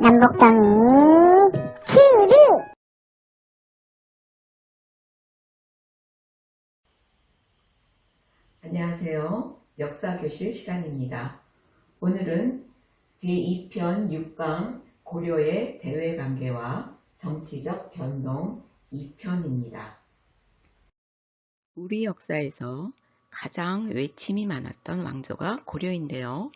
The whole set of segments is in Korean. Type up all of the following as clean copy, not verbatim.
남북정이 TV. 안녕하세요. 역사교실 시간입니다. 오늘은 제2편 6강 고려의 대외관계와 정치적 변동 2편입니다. 우리 역사에서 가장 외침이 많았던 왕조가 고려인데요.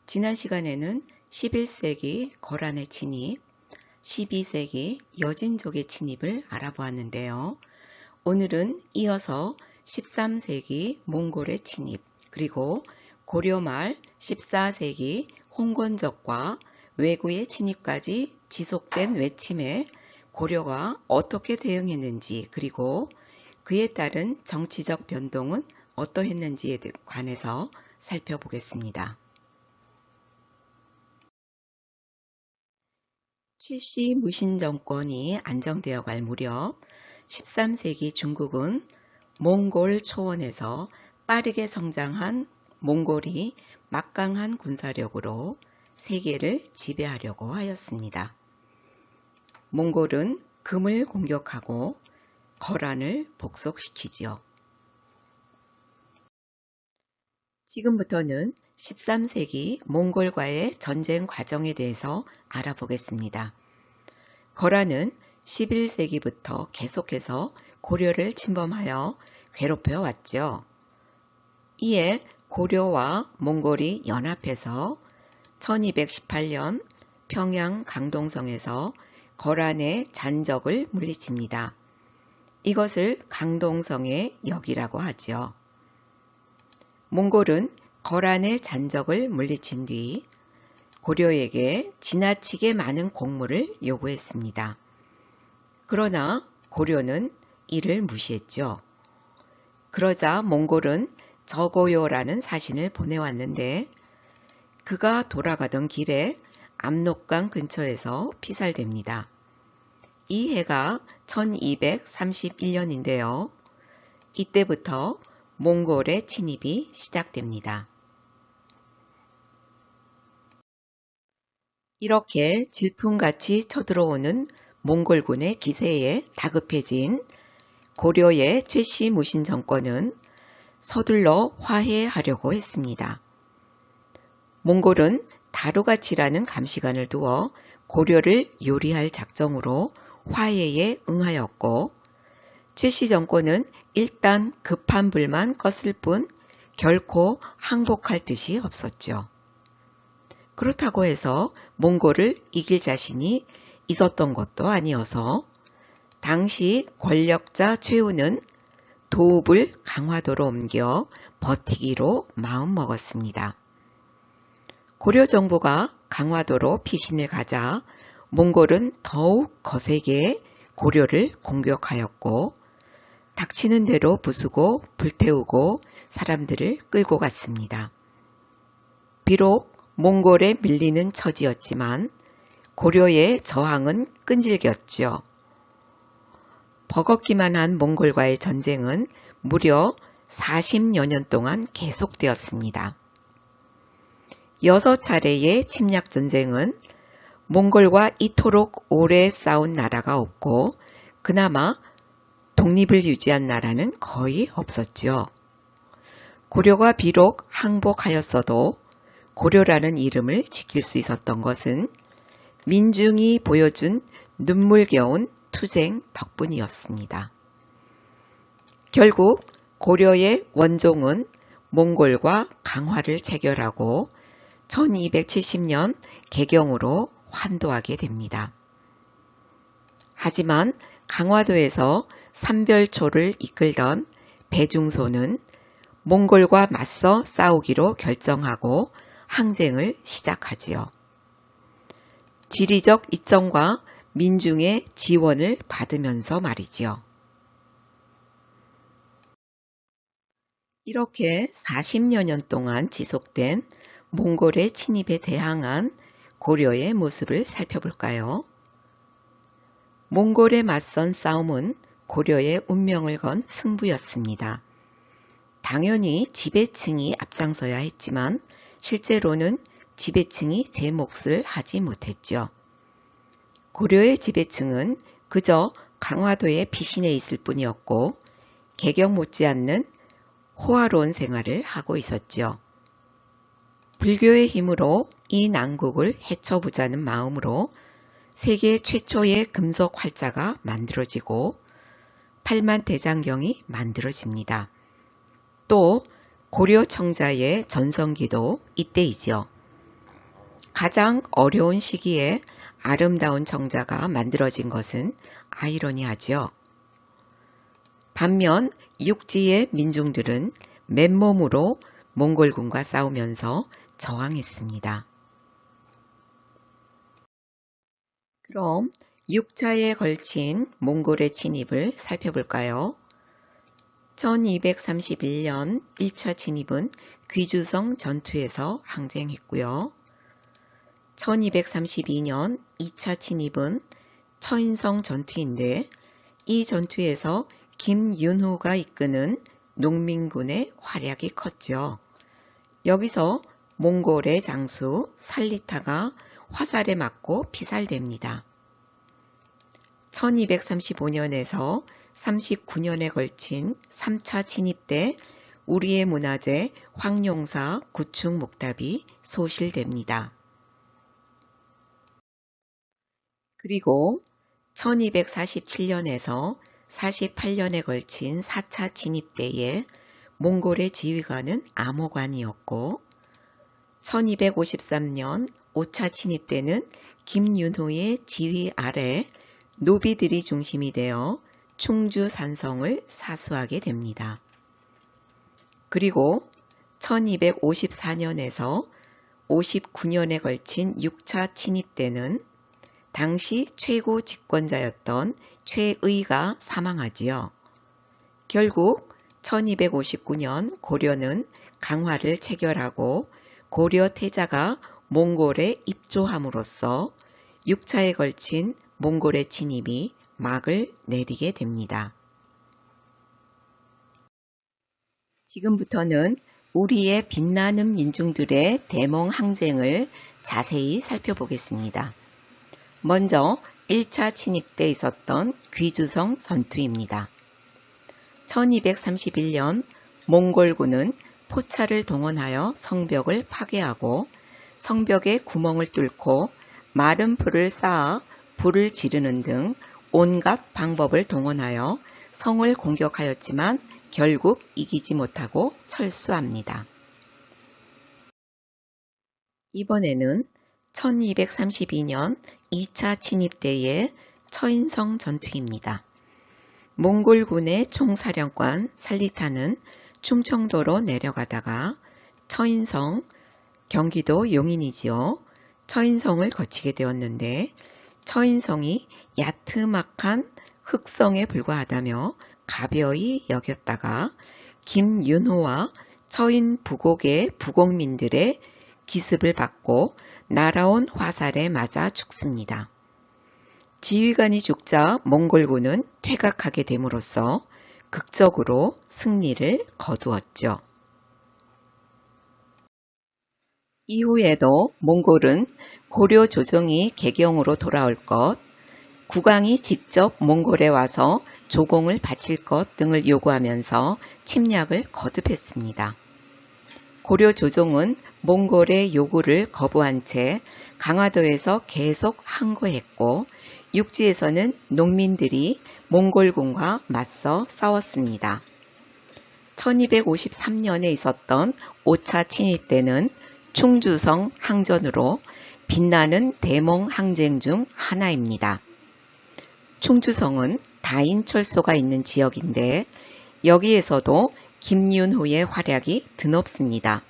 지난 시간에는 11세기 거란의 침입, 12세기 여진족의 침입을 알아보았는데요. 오늘은 이어서 13세기 몽골의 침입, 그리고 고려 말 14세기 홍건적과 왜구의 침입까지 지속된 외침에 고려가 어떻게 대응했는지, 그리고 그에 따른 정치적 변동은 어떠했는지에 관해서 살펴보겠습니다. 최씨 무신 정권이 안정되어 갈 무렵 13세기 중국은 몽골 초원에서 빠르게 성장한 몽골이 막강한 군사력으로 세계를 지배하려고 하였습니다. 몽골은 금을 공격하고 거란을 복속시키지요. 지금부터는 13세기 몽골과의 전쟁 과정에 대해서 알아보겠습니다. 거란은 11세기부터 계속해서 고려를 침범하여 괴롭혀 왔죠. 이에 고려와 몽골이 연합해서 1218년 평양 강동성에서 거란의 잔적을 물리칩니다. 이것을 강동성의 역이라고 하죠. 몽골은 거란의 잔적을 물리친 뒤 고려에게 지나치게 많은 공물을 요구했습니다. 그러나 고려는 이를 무시했죠. 그러자 몽골은 저고요라는 사신을 보내왔는데 그가 돌아가던 길에 압록강 근처에서 피살됩니다. 이 해가 1231년인데요. 이때부터 몽골의 침입이 시작됩니다. 이렇게 질풍같이 쳐들어오는 몽골군의 기세에 다급해진 고려의 최씨 무신 정권은 서둘러 화해하려고 했습니다. 몽골은 다루가치라는 감시관을 두어 고려를 요리할 작정으로 화해에 응하였고 최씨 정권은 일단 급한 불만 껐을 뿐 결코 항복할 뜻이 없었죠. 그렇다고 해서 몽골을 이길 자신이 있었던 것도 아니어서 당시 권력자 최후는 도읍을 강화도로 옮겨 버티기로 마음먹었습니다. 고려 정부가 강화도로 피신을 가자 몽골은 더욱 거세게 고려를 공격하였고 닥치는 대로 부수고 불태우고 사람들을 끌고 갔습니다. 비록 몽골에 밀리는 처지였지만 고려의 저항은 끈질겼죠. 버겁기만 한 몽골과의 전쟁은 무려 40여 년 동안 계속되었습니다. 6차례의 침략 전쟁은 몽골과 이토록 오래 싸운 나라가 없고 그나마 독립을 유지한 나라는 거의 없었죠. 고려가 비록 항복하였어도 고려라는 이름을 지킬 수 있었던 것은 민중이 보여준 눈물겨운 투쟁 덕분이었습니다. 결국 고려의 원종은 몽골과 강화를 체결하고 1270년 개경으로 환도하게 됩니다. 하지만 강화도에서 삼별초를 이끌던 배중소는 몽골과 맞서 싸우기로 결정하고 항쟁을 시작하지요. 지리적 이점과 민중의 지원을 받으면서 말이지요. 이렇게 40여 년 동안 지속된 몽골의 침입에 대항한 고려의 모습을 살펴볼까요? 몽골에 맞선 싸움은 고려의 운명을 건 승부였습니다. 당연히 지배층이 앞장서야 했지만 실제로는 지배층이 제 몫을 하지 못했죠. 고려의 지배층은 그저 강화도에 피신해 있을 뿐이었고 개경 못지않는 호화로운 생활을 하고 있었죠. 불교의 힘으로 이 난국을 헤쳐보자는 마음으로 세계 최초의 금속 활자가 만들어지고 팔만대장경이 만들어집니다. 또 고려 청자의 전성기도 이때이지요. 가장 어려운 시기에 아름다운 청자가 만들어진 것은 아이러니하지요. 반면 육지의 민중들은 맨몸으로 몽골군과 싸우면서 저항했습니다. 그럼 6차에 걸친 몽골의 진입을 살펴볼까요? 1231년 1차 진입은 귀주성 전투에서 항쟁했고요. 1232년 2차 진입은 처인성 전투인데 이 전투에서 김윤호가 이끄는 농민군의 활약이 컸죠. 여기서 몽골의 장수 살리타가 화살에 맞고 피살됩니다. 1235년에서 39년에 걸친 3차 진입 때 우리의 문화재 황룡사 구축 목탑이 소실됩니다. 그리고 1247년에서 48년에 걸친 4차 진입 때에 몽골의 지휘관은 암호관이었고 1253년 5차 진입 때는 김윤호의 지휘 아래 노비들이 중심이 되어 충주 산성을 사수하게 됩니다. 그리고 1254년에서 59년에 걸친 6차 진입 때는 당시 최고 집권자였던 최의가 사망하지요. 결국 1259년 고려는 강화를 체결하고 고려 태자가 몽골에 입조함으로써 6차에 걸친 몽골의 진입이 막을 내리게 됩니다. 지금부터는 우리의 빛나는 민중들의 대몽 항쟁을 자세히 살펴보겠습니다. 먼저 1차 진입 때 있었던 귀주성 전투입니다. 1231년 몽골군은 포차를 동원하여 성벽을 파괴하고 성벽에 구멍을 뚫고 마른 풀을 쌓아 불을 지르는 등 온갖 방법을 동원하여 성을 공격하였지만 결국 이기지 못하고 철수합니다. 이번에는 1232년 2차 진입 때의 처인성 전투입니다. 몽골군의 총사령관 살리타는 충청도로 내려가다가 처인성, 경기도 용인이지요. 처인성을 거치게 되었는데 처인성이 야트막한 흑성에 불과하다며 가벼이 여겼다가 김윤호와 처인 부곡의 부곡민들의 기습을 받고 날아온 화살에 맞아 죽습니다. 지휘관이 죽자 몽골군은 퇴각하게 됨으로써 극적으로 승리를 거두었죠. 이후에도 몽골은 고려 조정이 개경으로 돌아올 것, 국왕이 직접 몽골에 와서 조공을 바칠 것 등을 요구하면서 침략을 거듭했습니다. 고려 조정은 몽골의 요구를 거부한 채 강화도에서 계속 항거했고 육지에서는 농민들이 몽골군과 맞서 싸웠습니다. 1253년에 있었던 5차 진입 때는 충주성 항전으로 빛나는 대몽 항쟁 중 하나입니다. 충주성은 다인철소가 있는 지역인데 여기에서도 김윤호의 활약이 드높습니다.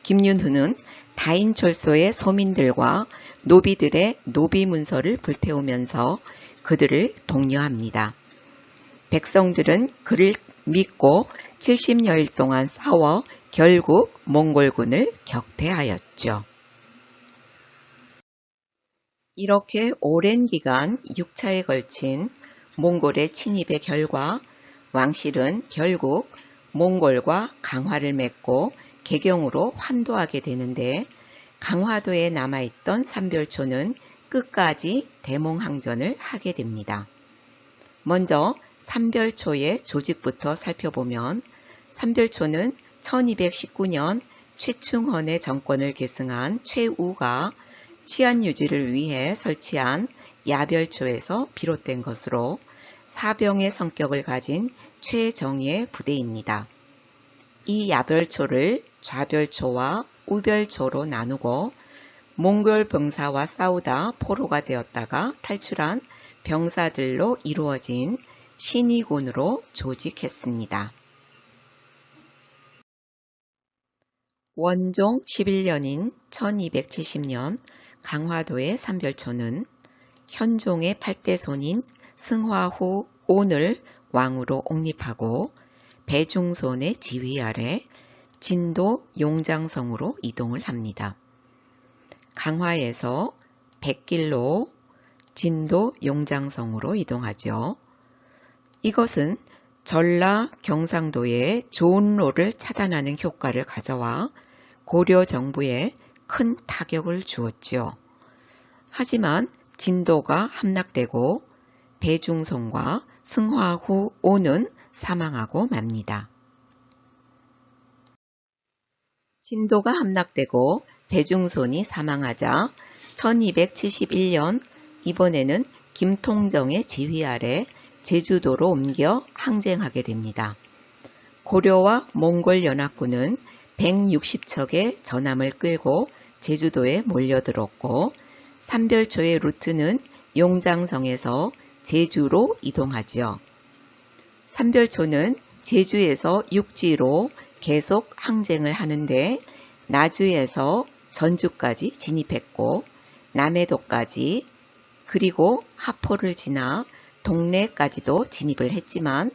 김윤호는 다인철소의 소민들과 노비들의 노비문서를 불태우면서 그들을 독려합니다. 백성들은 그를 믿고 70여일 동안 싸워 결국 몽골군을 격퇴하였죠. 이렇게 오랜 기간 6차에 걸친 몽골의 침입의 결과 왕실은 결국 몽골과 강화를 맺고 개경으로 환도하게 되는데 강화도에 남아있던 삼별초는 끝까지 대몽항전을 하게 됩니다. 먼저 삼별초의 조직부터 살펴보면 삼별초는 1219년 최충헌의 정권을 계승한 최우가 치안 유지를 위해 설치한 야별초에서 비롯된 것으로 사병의 성격을 가진 최정예 부대입니다. 이 야별초를 좌별초와 우별초로 나누고 몽골 병사와 싸우다 포로가 되었다가 탈출한 병사들로 이루어진 신의군으로 조직했습니다. 원종 11년인 1270년 강화도의 삼별초는 현종의 8대 손인 승화후 온을 왕으로 옹립하고 배중손의 지휘 아래 진도 용장성으로 이동을 합니다. 강화에서 백길로 진도 용장성으로 이동하죠. 이것은 전라 경상도의 조은로를 차단하는 효과를 가져와 고려 정부에 큰 타격을 주었죠. 하지만 진도가 함락되고 배중손과 승화후 온은 사망하고 맙니다. 진도가 함락되고 배중손이 사망하자 1271년 이번에는 김통정의 지휘 아래 제주도로 옮겨 항쟁하게 됩니다. 고려와 몽골 연합군은 160척의 전함을 끌고 제주도에 몰려들었고 삼별초의 루트는 용장성에서 제주로 이동하지요. 삼별초는 제주에서 육지로 계속 항쟁을 하는데 나주에서 전주까지 진입했고 남해도까지 그리고 하포를 지나 동래까지도 진입을 했지만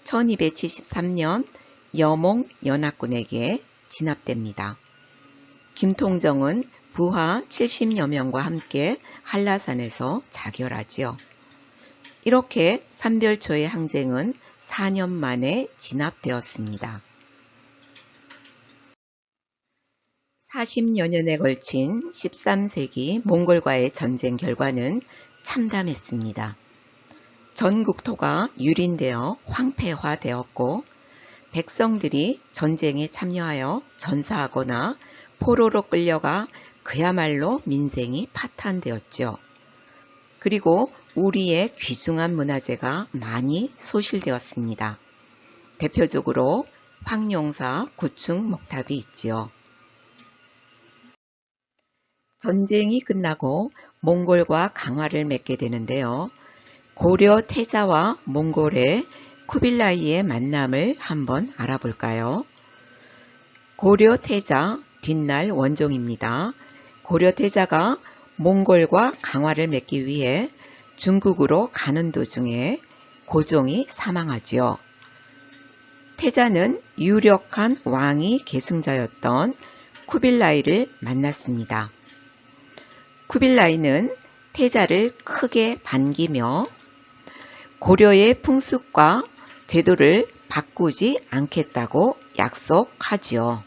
1273년 여몽 연합군에게 진압됩니다. 김통정은 부하 70여 명과 함께 한라산에서 자결하지요. 이렇게 삼별초의 항쟁은 4년 만에 진압되었습니다. 40여 년에 걸친 13세기 몽골과의 전쟁 결과는 참담했습니다. 전 국토가 유린되어 황폐화되었고 백성들이 전쟁에 참여하여 전사하거나 포로로 끌려가 그야말로 민생이 파탄되었죠. 그리고 우리의 귀중한 문화재가 많이 소실되었습니다. 대표적으로 황룡사 구층 목탑이 있지요. 전쟁이 끝나고 몽골과 강화를 맺게 되는데요. 고려 태자와 몽골의 쿠빌라이의 만남을 한번 알아볼까요? 고려 태자 뒷날 원종입니다. 고려 태자가 몽골과 강화를 맺기 위해 중국으로 가는 도중에 고종이 사망하지요. 태자는 유력한 왕위 계승자였던 쿠빌라이를 만났습니다. 쿠빌라이는 태자를 크게 반기며 고려의 풍습과 제도를 바꾸지 않겠다고 약속하지요.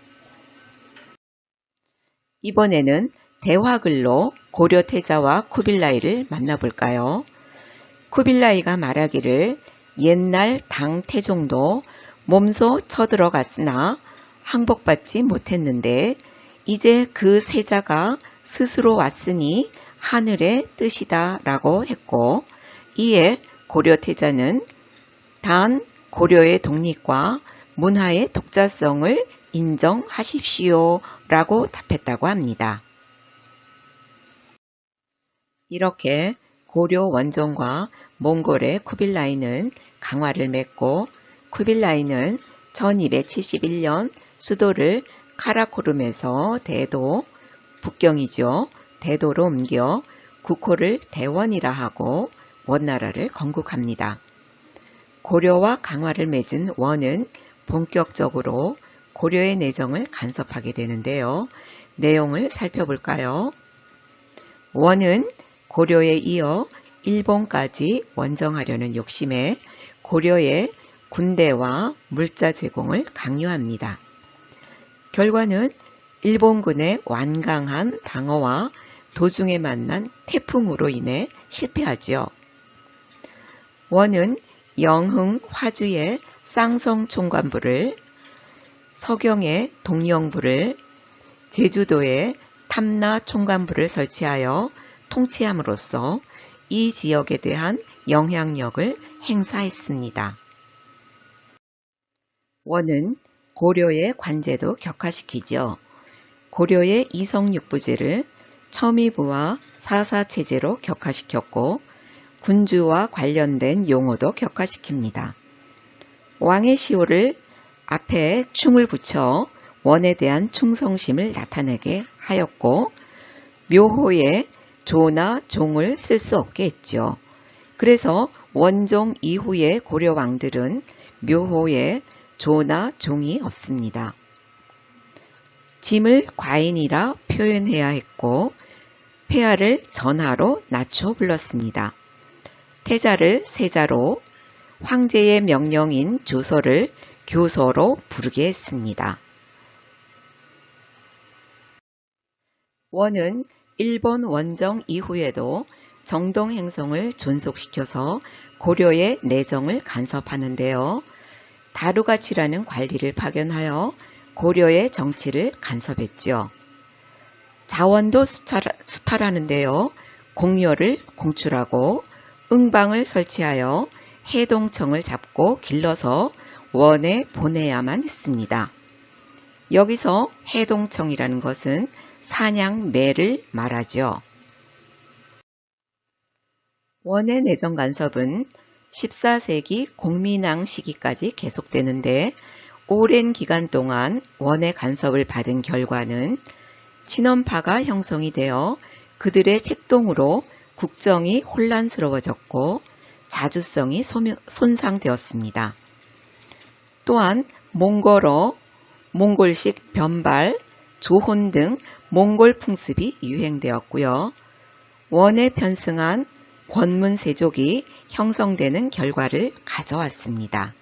이번에는 대화글로 고려 태자와 쿠빌라이를 만나볼까요? 쿠빌라이가 말하기를 옛날 당 태종도 몸소 쳐들어갔으나 항복받지 못했는데 이제 그 세자가 스스로 왔으니 하늘의 뜻이다 라고 했고 이에 고려 태자는 단 고려의 독립과 문화의 독자성을 인정하십시오 라고 답했다고 합니다. 이렇게 고려 원종과 몽골의 쿠빌라이는 강화를 맺고 쿠빌라이는 1271년 수도를 카라코름에서 대도, 북경이죠. 대도로 옮겨 국호를 대원이라 하고 원나라를 건국합니다. 고려와 강화를 맺은 원은 본격적으로 고려의 내정을 간섭하게 되는데요. 내용을 살펴볼까요? 원은 고려에 이어 일본까지 원정하려는 욕심에 고려의 군대와 물자 제공을 강요합니다. 결과는 일본군의 완강한 방어와 도중에 만난 태풍으로 인해 실패하지요. 원은 영흥 화주의 쌍성 총관부를, 서경의 동령부를, 제주도에 탐라 총관부를 설치하여 통치함으로써 이 지역에 대한 영향력을 행사했습니다. 원은 고려의 관제도 격화시키죠. 고려의 이성육부제를 첨의부와 사사체제로 격화시켰고 군주와 관련된 용어도 격화시킵니다. 왕의 시호를 앞에 충을 붙여 원에 대한 충성심을 나타내게 하였고 묘호에 조나 종을 쓸 수 없게 했죠. 그래서 원종 이후의 고려 왕들은 묘호에 조나 종이 없습니다. 짐을 과인이라 표현해야 했고 폐하를 전하로 낮춰 불렀습니다. 태자를 세자로, 황제의 명령인 조서를 교서로 부르게 했습니다. 원은 일본 원정 이후에도 정동 행성을 존속시켜서 고려의 내정을 간섭하는데요. 다루가치라는 관리를 파견하여 고려의 정치를 간섭했죠. 자원도 수탈하는데요. 공료를 공출하고 응방을 설치하여 해동청을 잡고 길러서 원에 보내야만 했습니다. 여기서 해동청이라는 것은 사냥매를 말하죠. 원의 내정 간섭은 14세기 공민왕 시기까지 계속되는데 오랜 기간 동안 원의 간섭을 받은 결과는 친원파가 형성이 되어 그들의 책동으로 국정이 혼란스러워졌고 자주성이 손상되었습니다. 또한 몽골어, 몽골식 변발, 조혼 등 몽골 풍습이 유행되었고요. 원에 편승한 권문세족이 형성되는 결과를 가져왔습니다.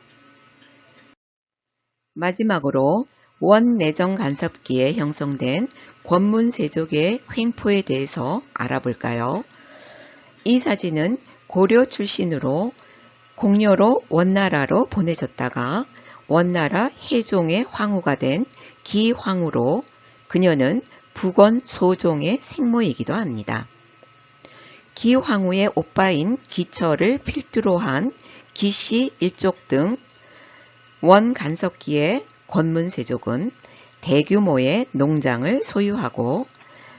마지막으로 원내정 간섭기에 형성된 권문세족의 횡포에 대해서 알아볼까요? 이 사진은 고려 출신으로 공료로 원나라로 보내졌다가 원나라 해종의 황후가 된 기황후로 그녀는 북원 소종의 생모이기도 합니다. 기황후의 오빠인 기철을 필두로 한 기씨 일족 등 원 간섭기의 권문세족은 대규모의 농장을 소유하고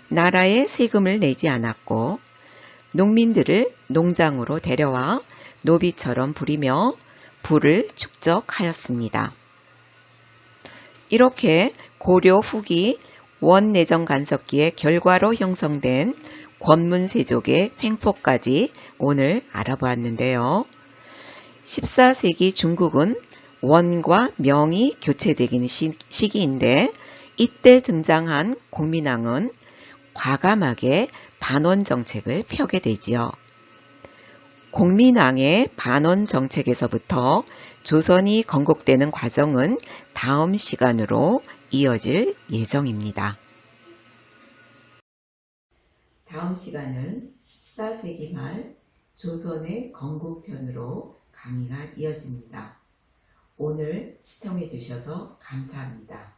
나라에 세금을 내지 않았고 농민들을 농장으로 데려와 노비처럼 부리며 부를 축적하였습니다. 이렇게 고려 후기 원내정 간섭기의 결과로 형성된 권문세족의 횡포까지 오늘 알아보았는데요. 14세기 중국은 원과 명이 교체되는 시기인데 이때 등장한 공민왕은 과감하게 반원 정책을 펴게 되지요. 공민왕의 반원 정책에서부터 조선이 건국되는 과정은 다음 시간으로 이어질 예정입니다. 다음 시간은 14세기 말 조선의 건국편으로 강의가 이어집니다. 오늘 시청해 주셔서 감사합니다.